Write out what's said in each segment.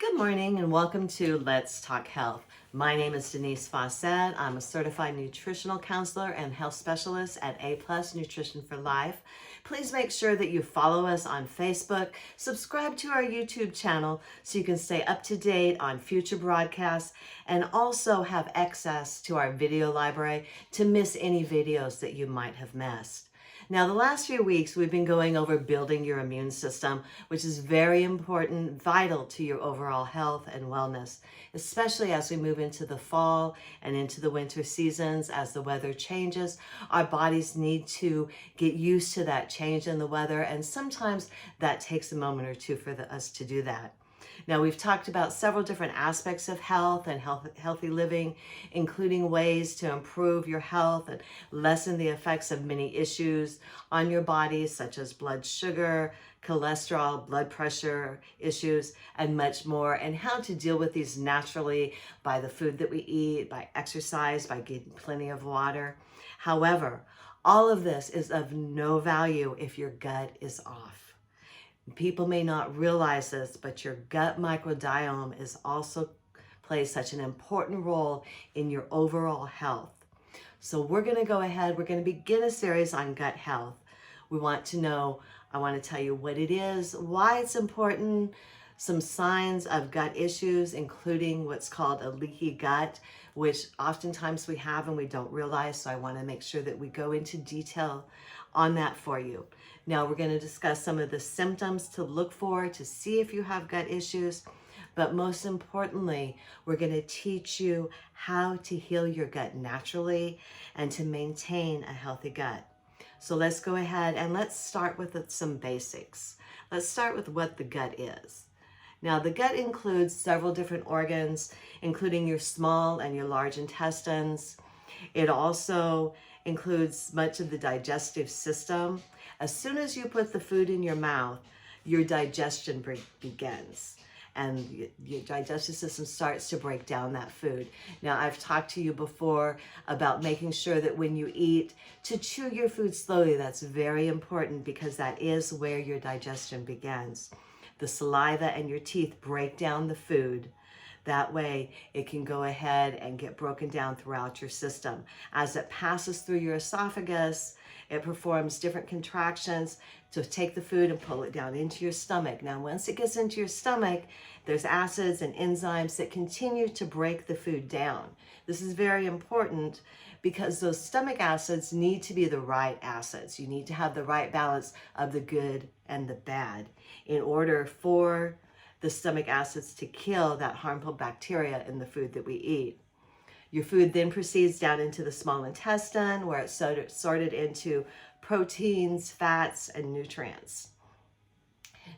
Good morning and welcome to Let's Talk Health. My name is Denise Fawcett. I'm a certified nutritional counselor and health specialist at A Plus Nutrition for Life. Please make sure that you follow us on Facebook, subscribe to our YouTube channel so you can stay up to date on future broadcasts, and also have access to our video library to miss any videos that you might have missed. Now, the last few weeks, we've been going over building your immune system, which is very important, vital to your overall health and wellness, especially as we move into the fall and into the winter seasons. As the weather changes, our bodies need to get used to that change in the weather, and sometimes that takes a moment or two for us to do that. Now, we've talked about several different aspects of health and healthy living, including ways to improve your health and lessen the effects of many issues on your body, such as blood sugar, cholesterol, blood pressure issues, and much more, and how to deal with these naturally by the food that we eat, by exercise, by getting plenty of water. However, all of this is of no value if your gut is off. People may not realize this, but your gut microbiome is also plays such an important role in your overall health. So we're going to go ahead, we're going to begin a series on gut health. I want to tell you what it is, why it's important, some signs of gut issues, including what's called a leaky gut, which oftentimes we have and we don't realize. So I want to make sure that we go into detail on that for you. Now, we're going to discuss some of the symptoms to look for to see if you have gut issues. But most importantly, we're going to teach you how to heal your gut naturally and to maintain a healthy gut. So let's go ahead and let's start with some basics. Let's start with what the gut is. Now, the gut includes several different organs, including your small and your large intestines. It also includes much of the digestive system. As soon as you put the food in your mouth, your digestion begins. And your digestive system starts to break down that food. Now, I've talked to you before about making sure that when you eat, to chew your food slowly. That's very important because that is where your digestion begins. The saliva and your teeth break down the food. That way, it can go ahead and get broken down throughout your system. As it passes through your esophagus, it performs different contractions to take the food and pull it down into your stomach. Now, once it gets into your stomach, there's acids and enzymes that continue to break the food down. This is very important because those stomach acids need to be the right acids. You need to have the right balance of the good and the bad in order for the stomach acids to kill that harmful bacteria in the food that we eat. Your food then proceeds down into the small intestine where it's sorted into proteins, fats, and nutrients.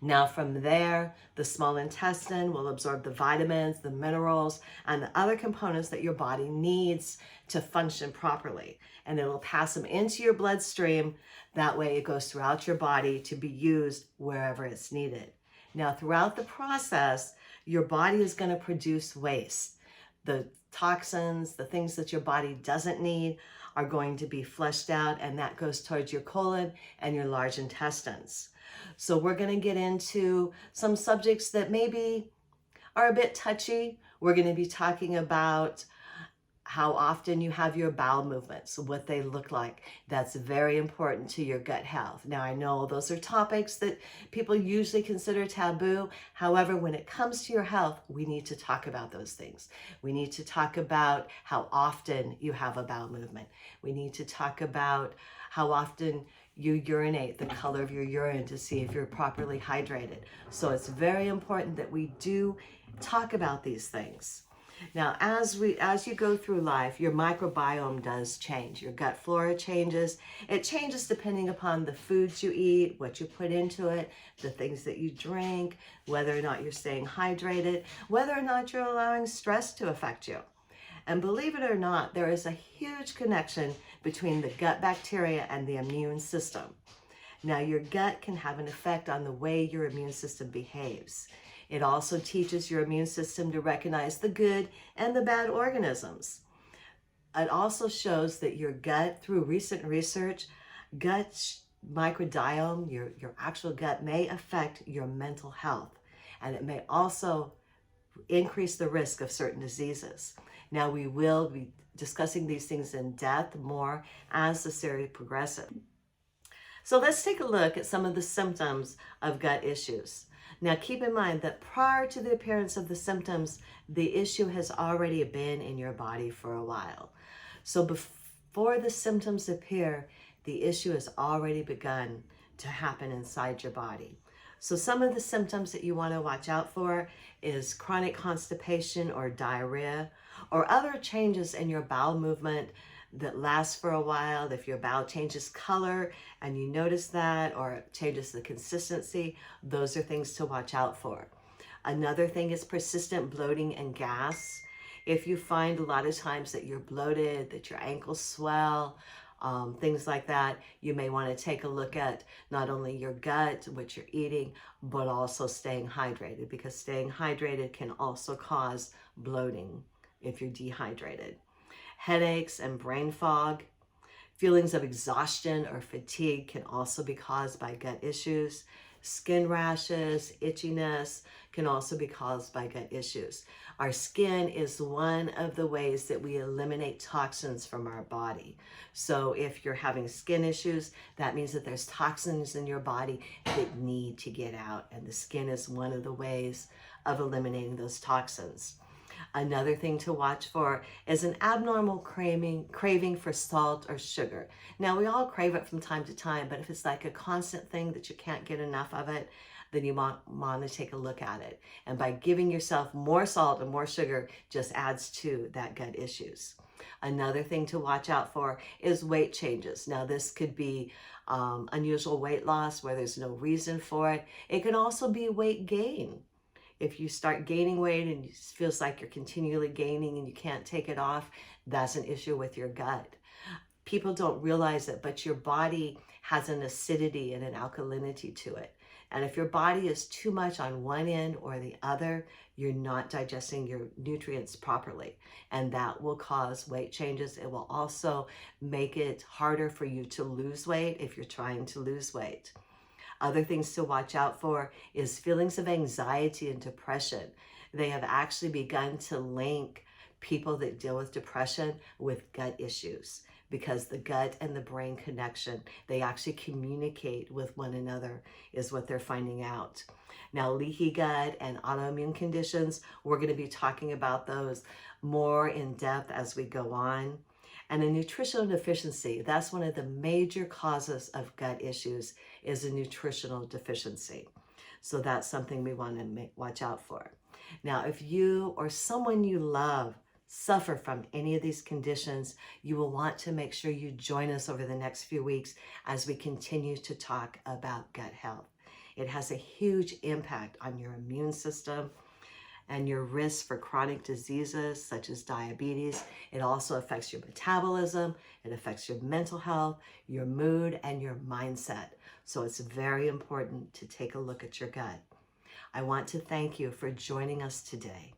Now from there, the small intestine will absorb the vitamins, the minerals, and the other components that your body needs to function properly. And it will pass them into your bloodstream. That way it goes throughout your body to be used wherever it's needed. Now, throughout the process, your body is going to produce waste. The toxins, the things that your body doesn't need are going to be flushed out, and that goes towards your colon and your large intestines. So we're going to get into some subjects that maybe are a bit touchy. We're going to be talking about how often you have your bowel movements, what they look like. That's very important to your gut health. Now, I know those are topics that people usually consider taboo. However, when it comes to your health, we need to talk about those things. We need to talk about how often you have a bowel movement. We need to talk about how often you urinate, the color of your urine to see if you're properly hydrated. So it's very important that we do talk about these things. Now, as you go through life, your microbiome does change. Your gut flora changes. It changes depending upon the foods you eat, what you put into it, the things that you drink, whether or not you're staying hydrated, whether or not you're allowing stress to affect you. And believe it or not, there is a huge connection between the gut bacteria and the immune system. Now, your gut can have an effect on the way your immune system behaves. It also teaches your immune system to recognize the good and the bad organisms. It also shows that your gut, through recent research, gut microbiome, your actual gut, may affect your mental health. And it may also increase the risk of certain diseases. Now, we will be discussing these things in depth more as the series progresses. So let's take a look at some of the symptoms of gut issues. Now, keep in mind that prior to the appearance of the symptoms, the issue has already been in your body for a while. So before the symptoms appear, the issue has already begun to happen inside your body. So some of the symptoms that you want to watch out for is chronic constipation or diarrhea, or other changes in your bowel movement that lasts for a while. If your bowel changes color and you notice that, or it changes the consistency, those are things to watch out for. Another thing is persistent bloating and gas. If you find a lot of times that you're bloated, that your ankles swell, things like that, you may want to take a look at not only your gut, what you're eating, but also staying hydrated, because staying hydrated can also cause bloating if you're dehydrated. Headaches and brain fog. Feelings of exhaustion or fatigue can also be caused by gut issues. Skin rashes, itchiness can also be caused by gut issues. Our skin is one of the ways that we eliminate toxins from our body. So if you're having skin issues, that means that there's toxins in your body that need to get out, and the skin is one of the ways of eliminating those toxins. Another thing to watch for is an abnormal craving for salt or sugar. Now, we all crave it from time to time, but if it's like a constant thing that you can't get enough of it, then you want to take a look at it. And by giving yourself more salt and more sugar just adds to that gut issues. Another thing to watch out for is weight changes. Now, this could be unusual weight loss where there's no reason for it. It can also be weight gain. If you start gaining weight and it feels like you're continually gaining and you can't take it off, that's an issue with your gut. People don't realize it, but your body has an acidity and an alkalinity to it. And if your body is too much on one end or the other, you're not digesting your nutrients properly. And that will cause weight changes. It will also make it harder for you to lose weight if you're trying to lose weight. Other things to watch out for is feelings of anxiety and depression. They have actually begun to link people that deal with depression with gut issues, because the gut and the brain connection, they actually communicate with one another, is what they're finding out. Now, leaky gut and autoimmune conditions, we're going to be talking about those more in depth as we go on. And a nutritional deficiency, that's one of the major causes of gut issues, is a nutritional deficiency. So that's something we want to watch out for. Now, if you or someone you love suffer from any of these conditions, you will want to make sure you join us over the next few weeks as we continue to talk about gut health. It has a huge impact on your immune system and your risk for chronic diseases such as diabetes. It also affects your metabolism, it affects your mental health, your mood, and your mindset. So it's very important to take a look at your gut. I want to thank you for joining us today.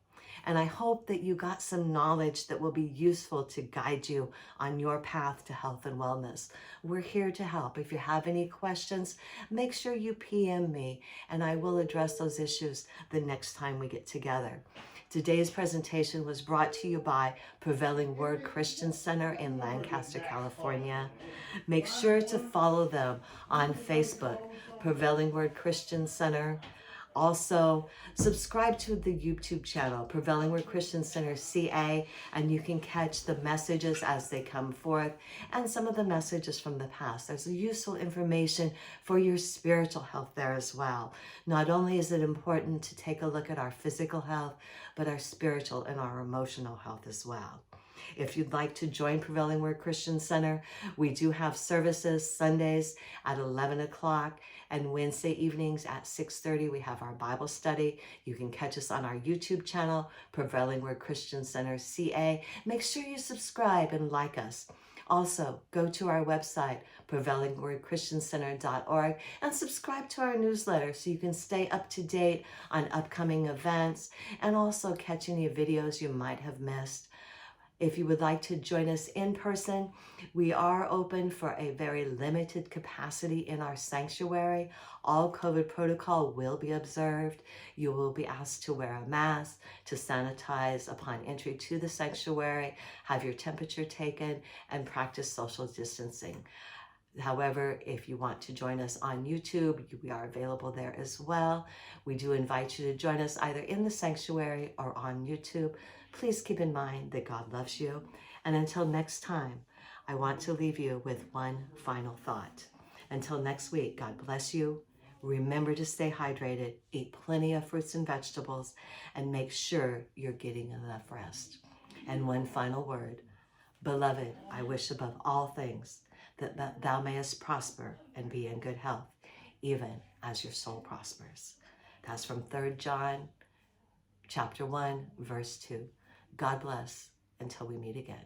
And I hope that you got some knowledge that will be useful to guide you on your path to health and wellness. We're here to help. If you have any questions, make sure you PM me and I will address those issues the next time we get together. Today's presentation was brought to you by Prevailing Word Christian Center in Lancaster, California. Make sure to follow them on Facebook, Prevailing Word Christian Center. Also, subscribe to the YouTube channel, Prevailing Word Christian Center CA, and you can catch the messages as they come forth and some of the messages from the past. There's useful information for your spiritual health there as well. Not only is it important to take a look at our physical health, but our spiritual and our emotional health as well. If you'd like to join Prevailing Word Christian Center, we do have services Sundays at 11 o'clock and Wednesday evenings at 6:30. We have our Bible study. You can catch us on our YouTube channel, Prevailing Word Christian Center CA. Make sure you subscribe and like us. Also, go to our website, prevailingwordchristiancenter.org, and subscribe to our newsletter so you can stay up to date on upcoming events and also catch any videos you might have missed. If you would like to join us in person, we are open for a very limited capacity in our sanctuary. All COVID protocol will be observed. You will be asked to wear a mask, to sanitize upon entry to the sanctuary, have your temperature taken, and practice social distancing. However, if you want to join us on YouTube, we are available there as well. We do invite you to join us either in the sanctuary or on YouTube. Please keep in mind that God loves you. And until next time, I want to leave you with one final thought. Until next week, God bless you. Remember to stay hydrated, eat plenty of fruits and vegetables, and make sure you're getting enough rest. And one final word. Beloved, I wish above all things that thou mayest prosper and be in good health, even as your soul prospers. That's from 3 John chapter 1, verse 2. God bless until we meet again.